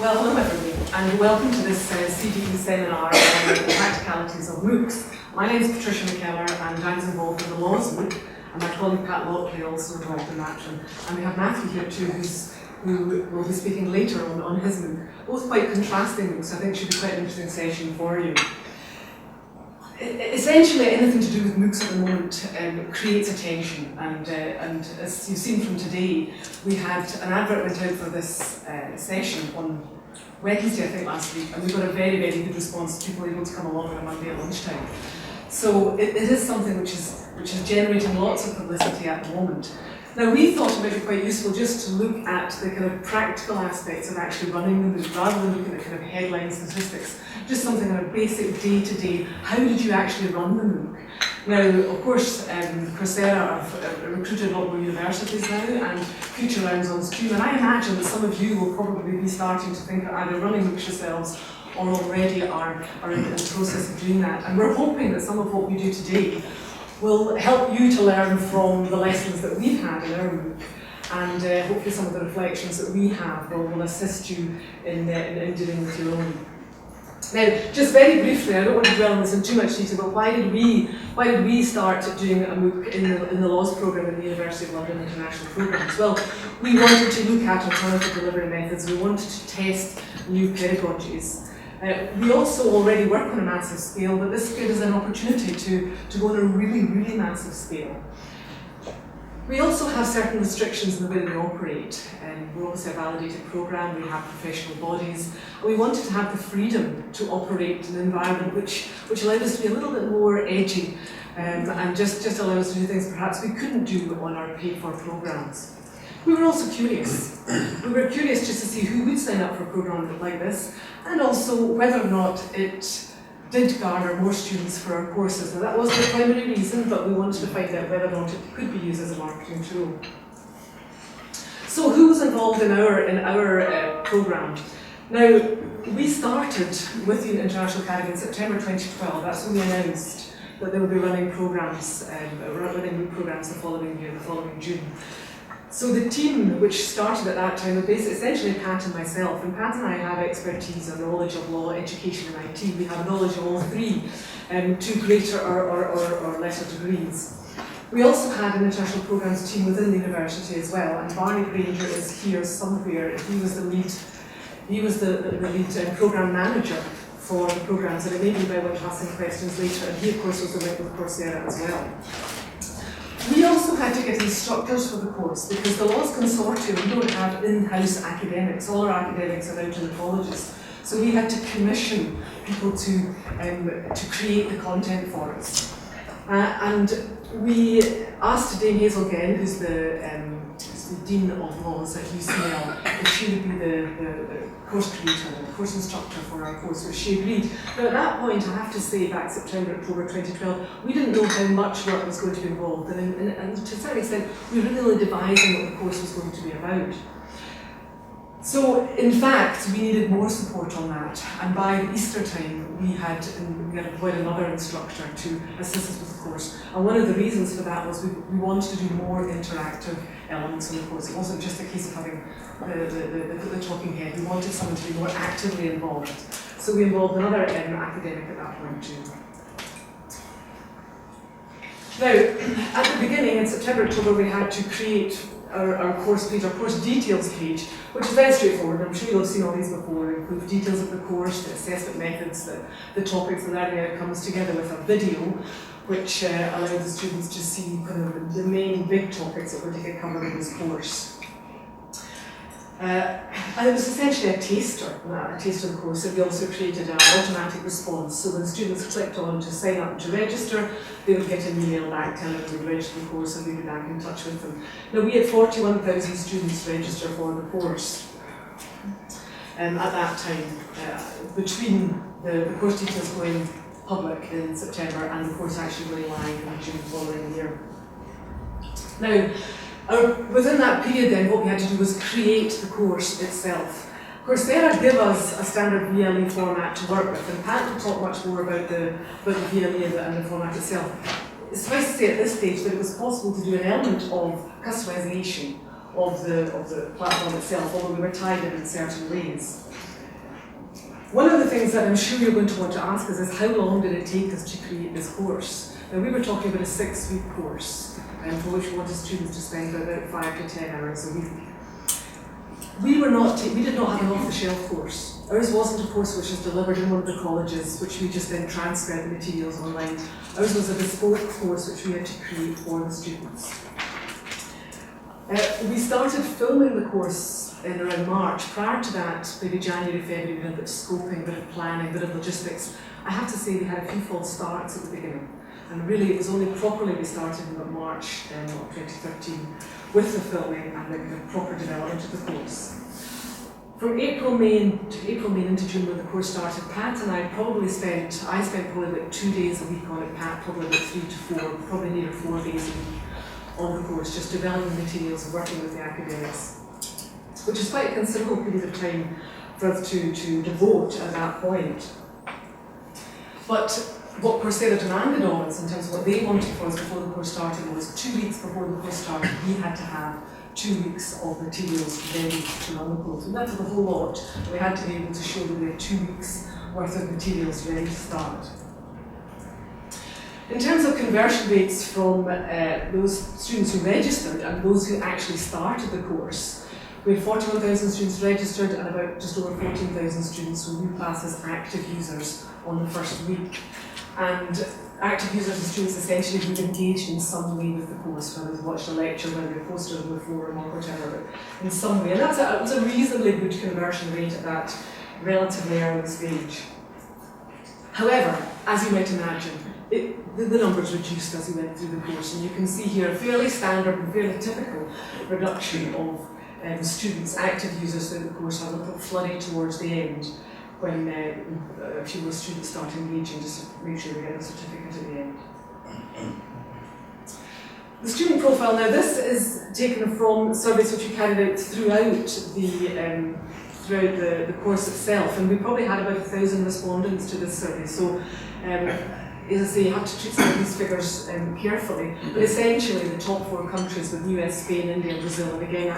Well, hello everybody, and welcome to this CDE seminar on the practicalities of MOOCs. My name is Patricia McKellar, and I was involved in the Laws MOOC, and my colleague Pat Lockley also involved in that. And we have Matthew here too, who will be speaking later on his MOOC. Both quite contrasting MOOCs. I think it should be quite an interesting session for you. Essentially, anything to do with MOOCs at the moment creates attention, and as you've seen from today, we had an advert went out for this session on Wednesday, I think, last week, and we got a very, very good response. People were able to come along on a Monday at lunchtime. So it is something which is generating lots of publicity at the moment. Now, we thought it might be quite useful just to look at the kind of practical aspects of actually running the MOOC, rather than looking at kind of headline statistics. Just something on a basic day-to-day, how did you actually run the MOOC? Now, of course, Coursera have recruited a lot more universities now, and future rounds on stream, and I imagine that some of you will probably be starting to think of either running MOOCs yourselves or already are in the process of doing that. And we're hoping that some of what we do today will help you to learn from the lessons that we've had in our MOOC, and hopefully some of the reflections that we have will assist you in dealing with your own. Now, just very briefly, I don't want to dwell on this in too much detail, but why did we start doing a MOOC in the Laws Programme in the University of London International Programmes? Well, we wanted to look at alternative delivery methods. We wanted to test new pedagogies. We also already work on a massive scale, but this gave us an opportunity to go on a really, really massive scale. We also have certain restrictions in the way that we operate. We're obviously a validated programme, we have professional bodies, and we wanted to have the freedom to operate in an environment which allowed us to be a little bit more edgy and just allow us to do things perhaps we couldn't do on our paid-for programmes. We were also curious. We were curious just to see who would sign up for a programme like this, and also whether or not it did garner more students for our courses. Now, that wasn't the primary reason, but we wanted to find out whether or not it could be used as a marketing tool. So who was involved in our programme? Now, we started with the International Academy in September 2012. That's when we announced that they would be running programmes, running new programmes the following year, the following June. So the team which started at that time was essentially Pat and myself, and Pat and I have expertise and knowledge of law, education and IT. We have knowledge of all three to greater or lesser degrees. We also had an international programmes team within the university as well, and Barney Granger is here somewhere. He was the lead programme manager for the programmes, and it may be by way of asking questions later, and he of course was the link with Coursera as well. We also had to get instructors for the course, because the Laws Consortium, we don't have in-house academics. All our academics are out in the colleges. So we had to commission people to create the content for us. And we asked Dame Hazel Genn, who's the Dean of Laws at UCL, if she would be the course creator, the course instructor for our course, which she agreed. Now at that point, I have to say, back September, October 2012, we didn't know how much work was going to be involved, and to a certain extent, we were really devising what the course was going to be about. So, in fact, we needed more support on that, and by Easter time, we had employed another instructor to assist us with the course. And one of the reasons for that was we wanted to do more interactive elements in the course. It wasn't just a case of having the talking head. We wanted someone to be more actively involved. So we involved another academic at that point too. Now, at the beginning, in September, October, we had to create our course page, our course details page, which is very straightforward. I'm sure you'll have seen all these before. It includes details of the course, the assessment methods, the topics, the learning outcomes, together with a video, which allows the students to see kind of the main big topics that we're going to get covered in this course. And it was essentially a taster of the course, and we also created an automatic response. So when students clicked on to sign up to register, they would get an email back telling them they'd registered the course, and we'd be back in touch with them. Now, we had 41,000 students register for the course at that time, between the course details going public in September and the course actually going live in June following the year. Now, within that period then, what we had to do was create the course itself. Coursera give us a standard VLE format to work with, and Pat will talk much more about the VLE and the format itself. Suffice to say at this stage that it was possible to do an element of customization of the platform itself, although we were tied in certain ways. One of the things that I'm sure you're going to want to ask us is how long did it take us to create this course? Now, we were talking about a 6-week course, for which we wanted students to spend about 5 to 10 hours a week. We did not have an off-the-shelf course. Ours wasn't a course which was delivered in one of the colleges, which we just then transcribed the materials online. Ours was a bespoke course which we had to create for the students. We started filming the course in around March. Prior to that, maybe January, February, we had a bit of scoping, a bit of planning, a bit of logistics. I have to say we had a few false starts at the beginning. And really it was only properly we started in March of 2013 with the filming and the proper development of the course. From April, May into June when the course started, Pat and I spent probably about 2 days a week on it, Pat probably about 3 to 4, probably near 4 days a week on the course, just developing materials and working with the academics, which is quite a considerable period of time for us to devote at that point. But what Coursera demanded of us in terms of what they wanted for us before the course started was 2 weeks before the course started, we had to have 2 weeks of materials ready to run the course. And that's the whole lot. We had to be able to show that we had 2 weeks worth of materials ready to start. In terms of conversion rates from those students who registered and those who actually started the course, we had 41,000 students registered and about just over 14,000 students who we class as active users on the first week. And active users are students essentially who've engaged in some way with the course, whether they've watched a lecture, whether they've posted on the forum or whatever, in some way. And that was a reasonably good conversion rate at that relatively early stage. However, as you might imagine, the numbers reduced as we went through the course, and you can see here a fairly standard and fairly typical reduction of students, active users through the course, have a little flurry towards the end when a few more students start engaging, just to make sure they get a certificate at the end. The student profile, now this is taken from surveys which we carried out throughout the course itself, and we probably had about 1,000 respondents to this survey, so as I say, you have to treat some of these figures carefully, but essentially the top 4 countries with US, Spain, India, Brazil, and again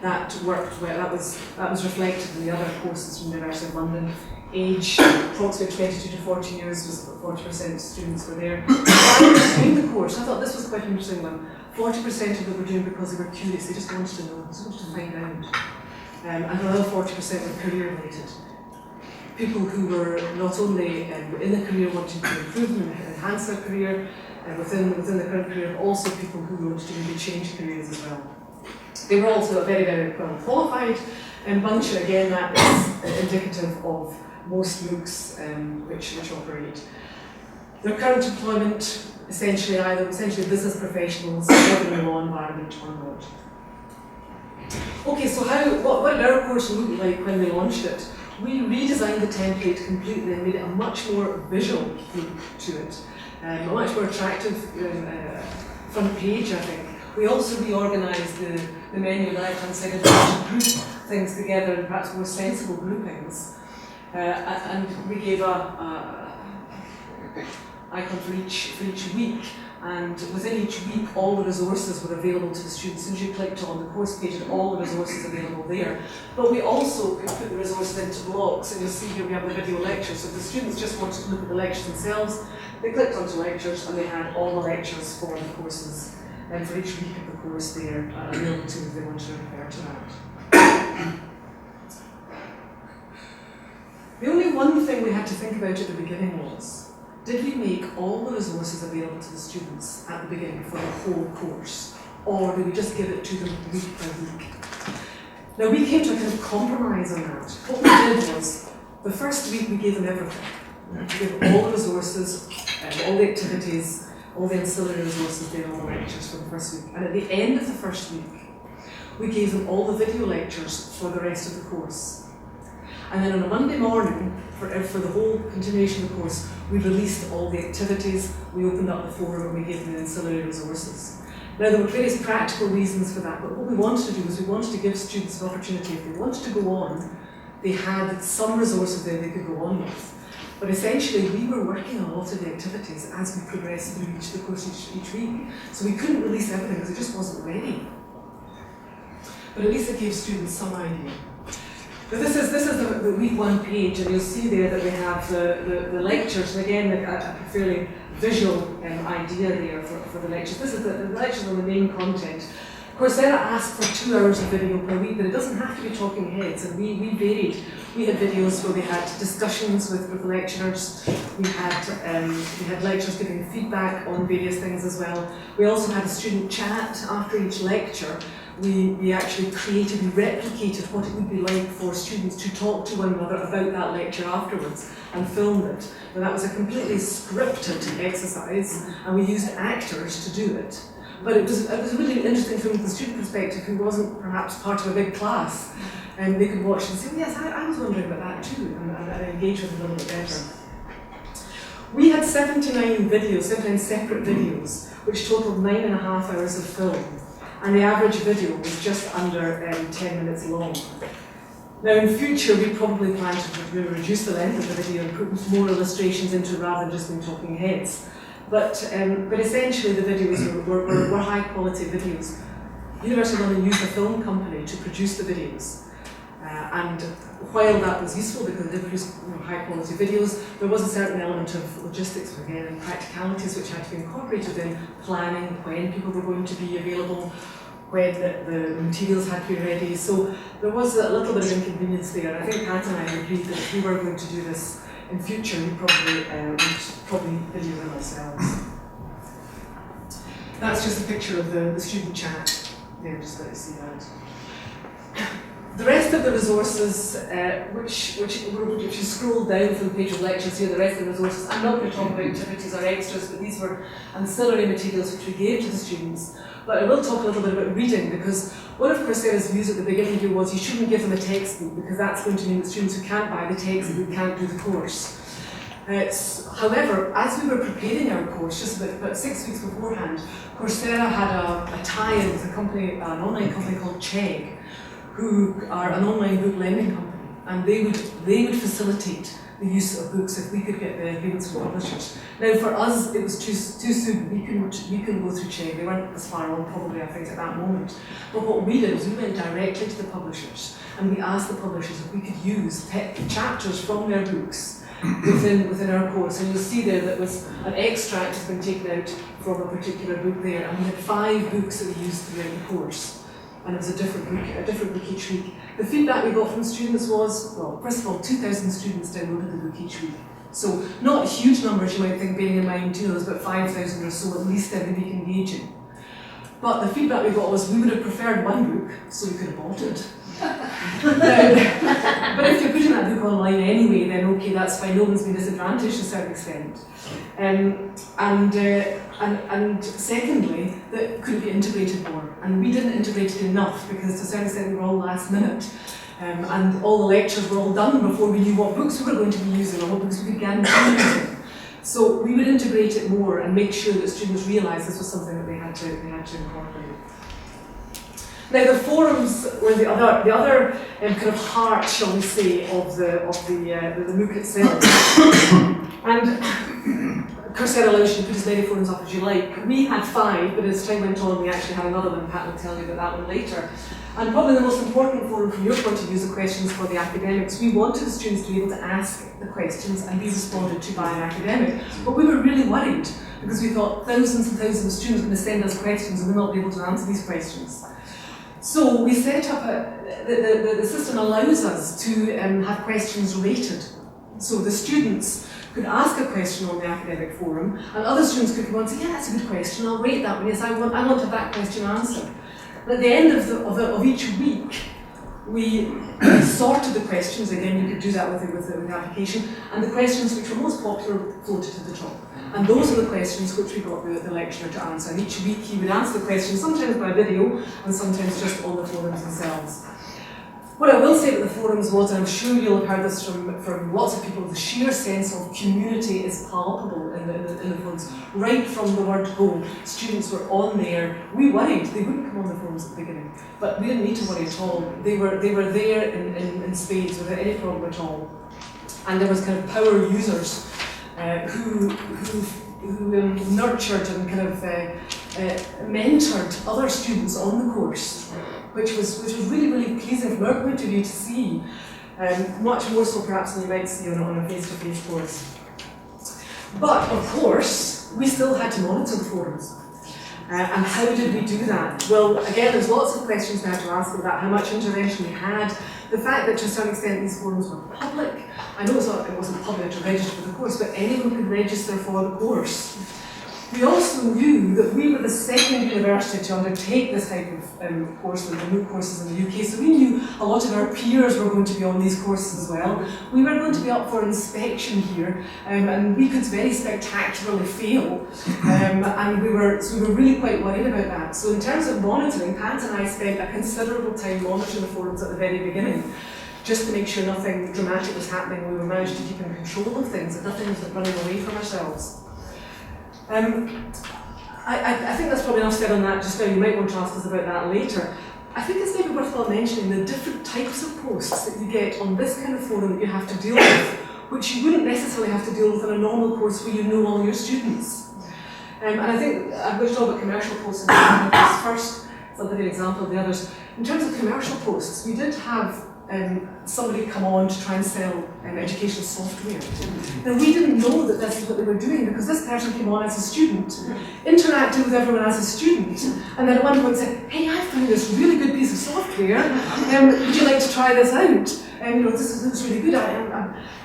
that worked well, that was reflected in the other courses from the University of London. Age, approximately 22 to 40 years, was about 40% of students were there. Doing the course, I thought this was quite an interesting one. 40% of them were doing because they were curious, they just wanted to know, just wanted to find out. And another 40% were career related. People who were not only in the career wanting to improve and enhance their career within the current career, but also people who wanted to maybe change careers as well. They were also a very, very well qualified bunch, and again that is indicative of most MOOCs which operate. Their current employment, essentially business professionals, whether in the law environment or not. Okay, so what did our course look like when we launched it? We redesigned the template completely and made it a much more visual look to it, a much more attractive front page, I think. We also reorganised the menu on the right-hand side of to group things together in perhaps more sensible groupings. And we gave a icon for each week, and within each week all the resources were available to the students. As soon as you clicked on the course page, and all the resources available there. But we also could put the resources into blocks, and you'll see here we have the video lectures. So if the students just wanted to look at the lectures themselves, they clicked onto lectures and they had all the lectures for the courses, and for each week of the course there, available to them if they wanted to refer to that. The only one thing we had to think about at the beginning was, did we make all the resources available to the students at the beginning for the whole course, or did we just give it to them week by week? Now we came to a kind of compromise on that. What we did was, the first week we gave them everything. We gave them all the resources, all the activities, all the ancillary resources there, all the lectures for the first week. And at the end of the first week, we gave them all the video lectures for the rest of the course. And then on a Monday morning, for the whole continuation of the course, we released all the activities, we opened up the forum, and we gave them the ancillary resources. Now there were various practical reasons for that, but what we wanted to do was we wanted to give students an opportunity. If they wanted to go on, they had some resources there they could go on with. But essentially we were working on a lot of the activities as we progressed through the course each week. So we couldn't release everything because it just wasn't ready. But at least it gave students some idea. But this is the week one page, and you'll see there that we have the lectures, and again a fairly visual idea there for the lectures. This is the lectures on the main content. Coursera asked for 2 hours of video per week, but it doesn't have to be talking heads, and we varied. We had videos where we had discussions with lecturers, we had lecturers giving feedback on various things as well. We also had a student chat after each lecture. We actually replicated what it would be like for students to talk to one another about that lecture afterwards and filmed it. And that was a completely scripted exercise, and we used actors to do it. But it was really interesting from the student perspective, who wasn't perhaps part of a big class, and they could watch and say, yes, I was wondering about that too, and engage with it a little bit better. We had 79 videos, 79 separate videos, which totaled 9.5 hours of film. And the average video was just under 10 minutes long. Now in future, we probably plan to reduce the length of the video and put more illustrations into it rather than just being talking heads. But essentially the videos were high quality videos. University of London used a film company to produce the videos. And while that was useful because they produced high quality videos, there was a certain element of logistics again and practicalities which had to be incorporated in planning when people were going to be available, when the materials had to be ready. So there was a little bit of inconvenience there. I think Pat and I agreed that if we were going to do this in future, we'd probably video them ourselves. That's just a picture of the student chat. There, just let you see that. The rest of the resources, which you scroll down from the page of lectures here, the rest of the resources, I'm not going to talk about activities or extras, but these were ancillary materials which we gave to the students. But I will talk a little bit about reading, because one of Coursera's views at the beginning here was you shouldn't give them a textbook, because that's going to mean that students who can't buy the textbook can't do the course. However, as we were preparing our course, just about 6 weeks beforehand, Coursera had a tie-in with a company, an online company called Chegg, who are an online book lending company, and they would facilitate the use of books if we could get the agreements from publishers. Now for us it was too soon. We couldn't go through Chegg. They weren't as far on probably, I think, at that moment. But what we did was we went directly to the publishers and we asked the publishers if we could use chapters from their books within our course. And you'll see there that was an extract has been taken out from a particular book there, and we had 5 books that we used throughout the course. And it was a different book each week. The feedback we got from students was, well, first of all, 2,000 students downloaded the book each week. So not huge numbers, you might think, bearing in mind, there's about 5,000 or so at least every week engaging. But the feedback we got was we would have preferred one book, so we could have bought it. But if you're putting that book online anyway, then okay, that's fine, no one's been disadvantaged to a certain extent. And secondly, that could be integrated more. And we didn't integrate it enough because to a certain extent we were all last minute. And all the lectures were all done before we knew what books we were going to be using or what books we could guarantee using. So we would integrate it more and make sure that students realised this was something that they had to incorporate. Now the forums were the other kind of heart, shall we say, of the MOOC itself. And Coursera allows you to put as many forums up as you like. We had 5, but as time went on, we actually had another one. Pat will tell you about that one later. And probably the most important forum from your point of view is the questions for the academics. We wanted the students to be able to ask the questions and be responded to by an academic. But we were really worried because we thought thousands and thousands of students are going to send us questions and we'll not be able to answer these questions. So we set up the system allows us to have questions rated. So the students could ask a question on the academic forum, and other students could come on and say, yeah, that's a good question, I'll rate that one, yes, I want to have that question answered. And at the end of each week, we sorted the questions. Again, you could do that with the application, and the questions which were most popular floated to the top. And those are the questions which we got the lecturer to answer. And each week he would answer the questions, sometimes by video, and sometimes just on the forums themselves. What I will say about the forums was, and I'm sure you'll have heard this from lots of people, the sheer sense of community is palpable in the forums. Right from the word go, students were on there. We worried they wouldn't come on the forums at the beginning, but we didn't need to worry at all. They were there in spades without any problem at all. And there was kind of power users who nurtured and kind of mentored other students on the course, which was really, really pleasing from our point of view to see much more so perhaps than you might see on a face-to-face course. But of course, we still had to monitor the forums. And how did we do that? Well, again, there's lots of questions we had to ask about how much intervention we had, the fact that to a certain extent these forums were public. I know it wasn't public to register for the course, but anyone could register for the course. We also knew that we were the second university to undertake this type of course, the MOOC courses in the UK, so we knew a lot of our peers were going to be on these courses as well. We were going to be up for inspection here, and we could very spectacularly fail, and we were really quite worried about that. So in terms of monitoring, Pat and I spent a considerable time monitoring the forums at the very beginning, just to make sure nothing dramatic was happening. We were managed to keep in control of things, and nothing was running away from ourselves. I think that's probably enough said on that just now. You might want to ask us about that later. I think it's maybe worthwhile mentioning the different types of posts that you get on this kind of forum that you have to deal with, which you wouldn't necessarily have to deal with in a normal course where you know all your students. And I think I'm going to talk about commercial posts first, so I'll give you an example of the others. In terms of commercial posts, we did have somebody come on to try and sell educational software. Now, we didn't know that this is what they were doing because this person came on as a student, interacted with everyone as a student, and then at one point said, "Hey, I found this really good piece of software. Would you like to try this out? This looks really good."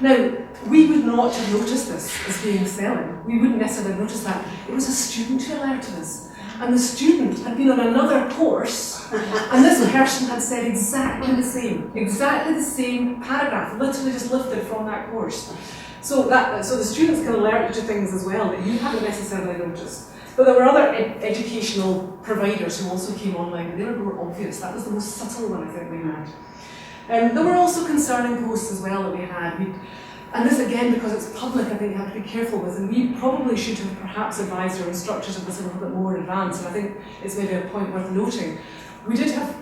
Now, we would not have noticed this as being selling. We wouldn't necessarily have noticed that. It was a student who alerted us. And the student had been on another course, and this person had said exactly the same paragraph, literally just lifted from that course. So the students can alert you to things as well that you haven't necessarily noticed. But there were other educational providers who also came online, but they were more obvious. That was the most subtle one I think we had. There were also concerning posts as well that we had. And this again, because it's public, I think you have to be careful with, and we probably should have perhaps advised our instructors of this a little bit more in advance, and I think it's maybe a point worth noting. We did have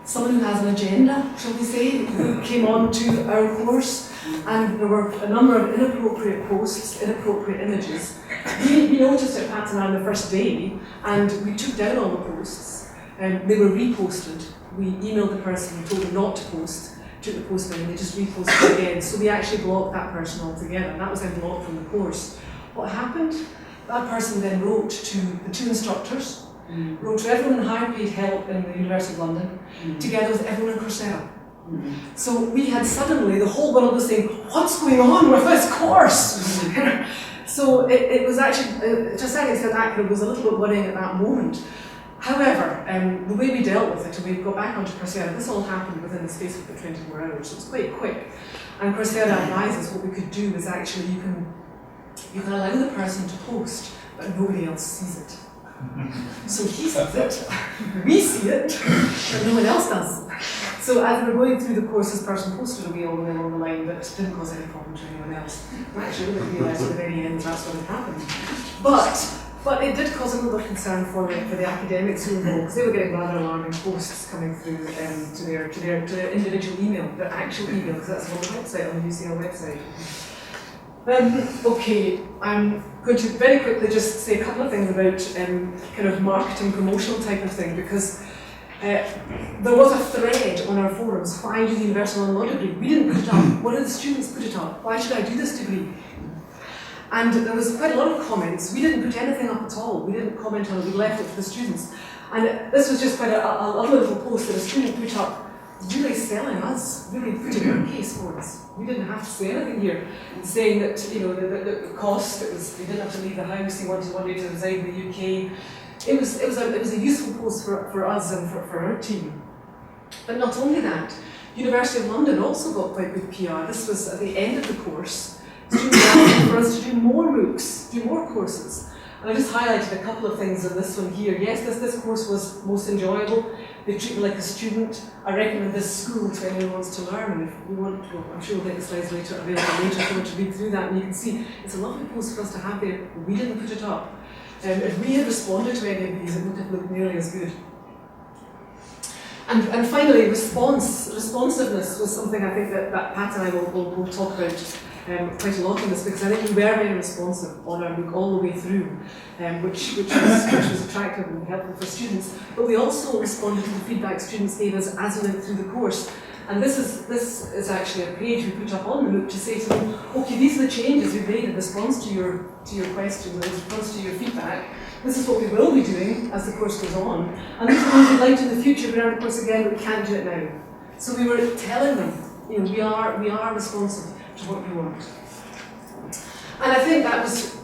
someone who has an agenda, shall we say, who came on to our course, and there were a number of inappropriate posts, inappropriate images. We noticed it, Pat and I, on the first day, and we took down all the posts, and they were reposted. We emailed the person, we told them not to post, took the post down, and they just reposted it again. So we actually blocked that person altogether, and that was then blocked from the course. What happened? That person then wrote to the two instructors, wrote to everyone in higher paid help in the University of London, together with everyone in Coursera. So we had suddenly, the whole world was saying, what's going on with this course? So it was actually, to a certain extent, that was a little bit worrying at that moment. However, the way we dealt with it, and we got back onto Coursera, this all happened within the space of the 24 hours, so it's quite quick. And Coursera advises what we could do is actually you can allow the person to post, but nobody else sees it. So he sees it, we see it, but no one else does. So as we're going through the course, this person posted away all the way along the line, but didn't cause any problem to anyone else. And actually, we realised at the very end that's what had happened. But it did cause a little bit of concern for the academics who were involved, because they were getting rather alarming posts coming through to their individual email, their actual email, because that's on the website, on the UCL website. Okay, I'm going to very quickly just say a couple of things about kind of marketing, promotional type of thing, because there was a thread on our forums, why do the Universal Law degree? We didn't put it up. One of the students put it up. Why should I do this degree? And there was quite a lot of comments. We didn't put anything up at all. We didn't comment on it. We left it to the students. And this was just quite a lovely little post that a student put up, really selling us, really putting our case for us. We didn't have to say anything here, saying that the cost, they didn't have to leave the house. He wanted one day to reside in the UK. It was a useful post for us and for our team. But not only that, University of London also got quite good PR. This was at the end of the course. Students asked for us to do more MOOCs, do more courses. And I just highlighted a couple of things in this one here. Yes, this course was most enjoyable. They treat me like a student. I recommend this school to anyone who wants to learn. And if we want to, I'm sure we'll get the slides available later if you want to read through that. And you can see it's a lovely post for us to have there. We didn't put it up. If we had responded to any of these, it wouldn't have looked nearly as good. And finally, responsiveness was something I think that Pat and I will talk about quite a lot on this, because I think we were very responsive on our MOOC all the way through, which was attractive and helpful for students. But we also responded to the feedback students gave us as we went through the course. And this is actually a page we put up on the MOOC to say to them, okay, these are the changes we've made in response to your questions, in response to your feedback. This is what we will be doing as the course goes on. And these are things we'd like to in the future, but of course again, we can't do it now. So we were telling them, you know, we are responsive to what you want. And I think that was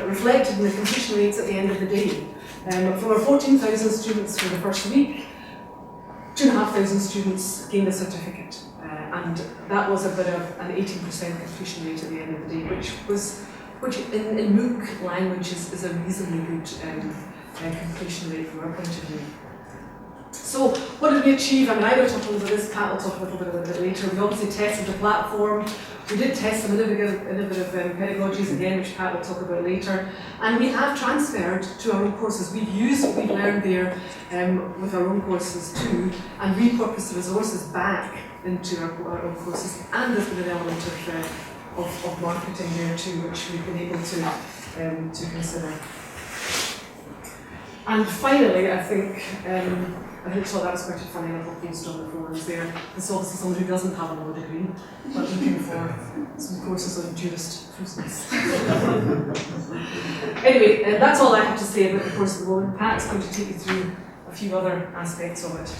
reflected in the completion rates at the end of the day. From our 14,000 students for the first week, 2,500 students gained a certificate. And that was a bit of an 18% completion rate at the end of the day, which in MOOC language is a reasonably good completion rate from our point of view. So what did we achieve? I mean, I will talk a little bit of this, Pat will talk a little bit later. We obviously tested the platform. We did test some innovative pedagogies again, which Pat will talk about later. And we have transferred to our own courses. We've used what we've learned there with our own courses too, and repurposed the resources back into our own courses. And there's been an element of marketing there too, which we've been able to consider. And finally, I think I thought that was quite a funny little post on the forums there. It's obviously someone who doesn't have a law degree, but looking for some courses on jurisprudence. Anyway, that's all I have to say about the course at the moment. Pat's going to take you through a few other aspects of it.